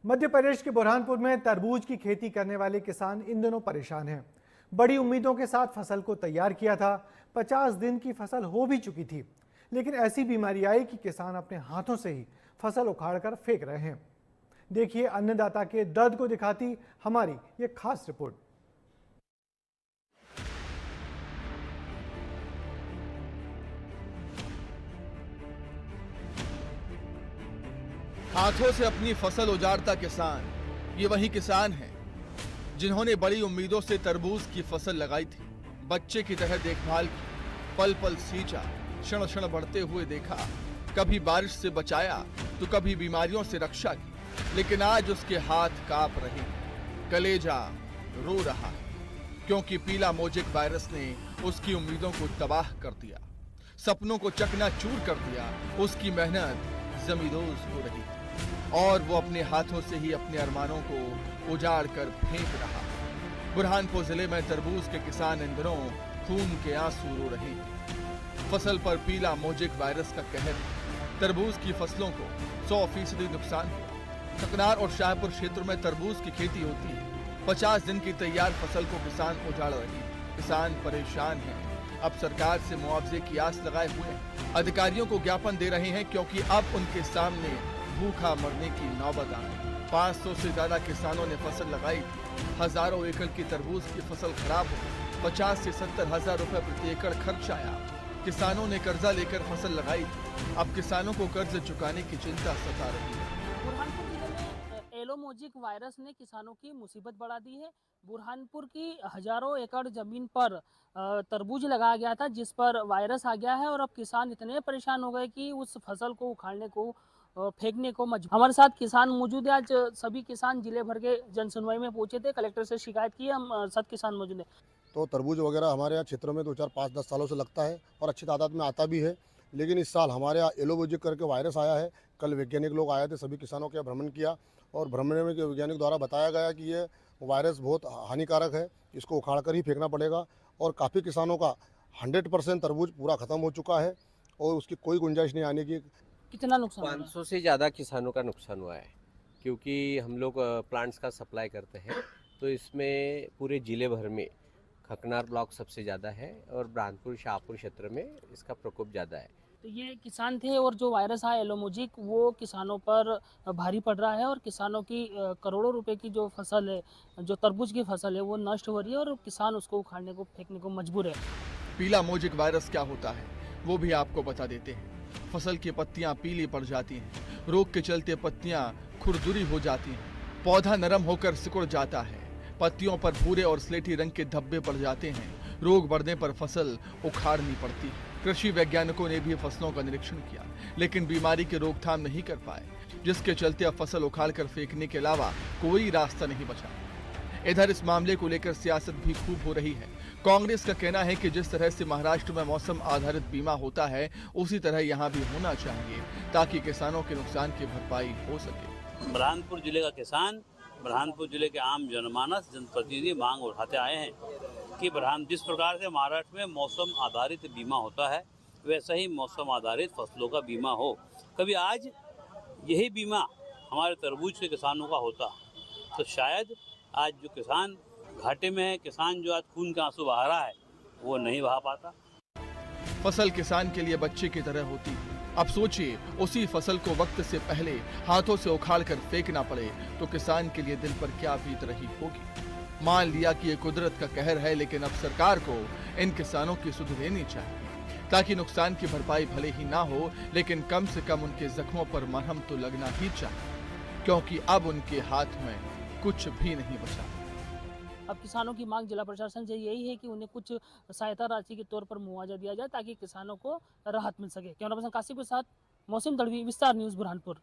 मध्य प्रदेश के बुरहानपुर में तरबूज की खेती करने वाले किसान इन दिनों परेशान हैं। बड़ी उम्मीदों के साथ फसल को तैयार किया था। 50 दिन की फसल हो भी चुकी थी, लेकिन ऐसी बीमारी आई कि किसान अपने हाथों से ही फसल उखाड़कर फेंक रहे हैं। देखिए अन्नदाता के दर्द को दिखाती हमारी ये खास रिपोर्ट। हाथों से अपनी फसल उजाड़ता किसान, ये वही किसान है जिन्होंने बड़ी उम्मीदों से तरबूज की फसल लगाई थी। बच्चे की तरह देखभाल की, पल पल सींचा, क्षण क्षण बढ़ते हुए देखा, कभी बारिश से बचाया तो कभी बीमारियों से रक्षा की। लेकिन आज उसके हाथ कांप रहे हैं, कलेजा रो रहा है, क्योंकि पीला मोजेक वायरस ने उसकी उम्मीदों को तबाह कर दिया, सपनों को चकनाचूर कर दिया। उसकी मेहनत जमींदोज हो रही थी और वो अपने हाथों से ही अपने अरमानों को उजाड़ कर फेंक रहा। बुरहानपुर जिले में तरबूज के किसान इन दिनों खून के आंसू रो रहे हैं। फसल पर पीला मोजेक वायरस का कहर, तरबूज की फसलों को 100% नुकसान हुआ। ककनार और शाहपुर क्षेत्र में तरबूज की खेती होती है। 50 दिन की तैयार फसल को किसान उजाड़ रहे हैं। किसान परेशान हैं, अब सरकार से मुआवजे की आस लगाए हुए हैं। अधिकारियों को ज्ञापन दे रहे हैं क्योंकि अब उनके सामने भूखा मरने की नौबत आ गई। 500 से ज्यादा किसानों ने फसल लगाई थी। हजारों एकड़ की तरबूज की फसल खराब हो गई। 50 से 70 हजार रुपए प्रति एकड़ खर्च आया। किसानों ने कर्जा लेकर फसल लगाई थी। अब किसानों को कर्ज चुकाने की चिंता सता रही है। बुरहानपुर जिले में एलोमोजिक वायरस ने किसानों की मुसीबत बढ़ा दी है। बुरहानपुर की हजारों एकड़ जमीन पर तरबूज लगाया गया था, जिस पर वायरस आ गया है और अब किसान इतने परेशान हो गए कि उस फसल को उखाड़ने को फेंकने को मजबूर। हमारे साथ किसान मौजूद है। आज सभी किसान जिले भर के जन सुनवाई में पहुंचे थे, कलेक्टर से शिकायत की। हम 7 किसान मौजूद है। तो तरबूज वगैरह हमारे यहाँ क्षेत्र में 2, 4, 5, 10 सालों से लगता है और अच्छी तादाद में आता भी है। लेकिन इस साल हमारे यहाँ एलोमोजिक करके वायरस आया है। कल वैज्ञानिक लोग आए थे, सभी किसानों के भ्रमण किया और भ्रमण में वैज्ञानिक द्वारा बताया गया कि ये वायरस बहुत हानिकारक है, इसको उखाड़ कर ही फेंकना पड़ेगा। और काफ़ी किसानों का 100% तरबूज पूरा ख़त्म हो चुका है और उसकी कोई गुंजाइश नहीं आने की। कितना नुकसान? 500 से ज़्यादा किसानों का नुकसान हुआ है, क्योंकि हम लोग प्लांट्स का सप्लाई करते हैं। तो इसमें पूरे ज़िले भर में खकनार ब्लॉक सबसे ज़्यादा है और बुरहानपुर शाहपुर क्षेत्र में इसका प्रकोप ज़्यादा है। तो ये किसान थे और जो वायरस आया एलोमोजिक, वो किसानों पर भारी पड़ रहा है और किसानों की करोड़ों रुपए की जो फसल है, जो तरबूज की फसल है, वो नष्ट हो रही है और किसान उसको उखाड़ने को फेंकने को मजबूर है। पीला मोजेक वायरस क्या होता है वो भी आपको बता देते हैं। फसल की पत्तियां पीली पड़ जाती हैं, रोग के चलते पत्तियां खुरदुरी हो जाती हैं, पौधा नरम होकर सिकुड़ जाता है, पत्तियों पर भूरे और स्लेटी रंग के धब्बे पड़ जाते हैं। रोग बढ़ने पर फसल उखाड़नी पड़ती है। कृषि वैज्ञानिकों ने भी फसलों का निरीक्षण किया, लेकिन बीमारी की रोकथाम नहीं कर पाए, जिसके चलते अब फसल उखाड़कर फेंकने के अलावा कोई रास्ता नहीं बचा। इधर इस मामले को लेकर सियासत भी खूब हो रही है। कांग्रेस का कहना है कि जिस तरह से महाराष्ट्र में मौसम आधारित बीमा होता है, उसी तरह यहाँ भी होना चाहिए, ताकि किसानों के नुकसान की भरपाई हो सके। बुरहानपुर जिले का किसान, बुरहानपुर जिले के आम जनमानस, जनप्रतिनिधि मांग उठाते आए हैं कि जिस प्रकार से महाराष्ट्र में मौसम आधारित बीमा होता है, वैसा ही मौसम आधारित फसलों का बीमा हो। कभी आज यही बीमा हमारे तरबूज के किसानों का होता तो शायद आज जो किसान घाटे में है, किसान जो आज खून के आंसू बहा रहा है, वो नहीं बहा पाता। फसल किसान के लिए बच्चे की तरह होती है। अब सोचिए, उसी फसल को वक्त से पहले हाथों से उखाड़कर फेंकना पड़े तो किसान के लिए दिल पर क्या बीत रही होगी। मान लिया कि ये कुदरत का कहर है, लेकिन अब सरकार को इन किसानों की सुध लेनी चाहिए, ताकि नुकसान की भरपाई भले ही ना हो, लेकिन कम से कम उनके जख्मों पर मरहम तो लगना ही चाहिए, क्योंकि अब उनके हाथ में कुछ भी नहीं बचा। अब किसानों की मांग जिला प्रशासन से यही है कि उन्हें कुछ सहायता राशि के तौर पर मुआवजा दिया जाए, ताकि किसानों को राहत मिल सके। कैमरा पर्सन कासिफ के साथ मौसम दड़वी, विस्तार न्यूज़, बुरहानपुर।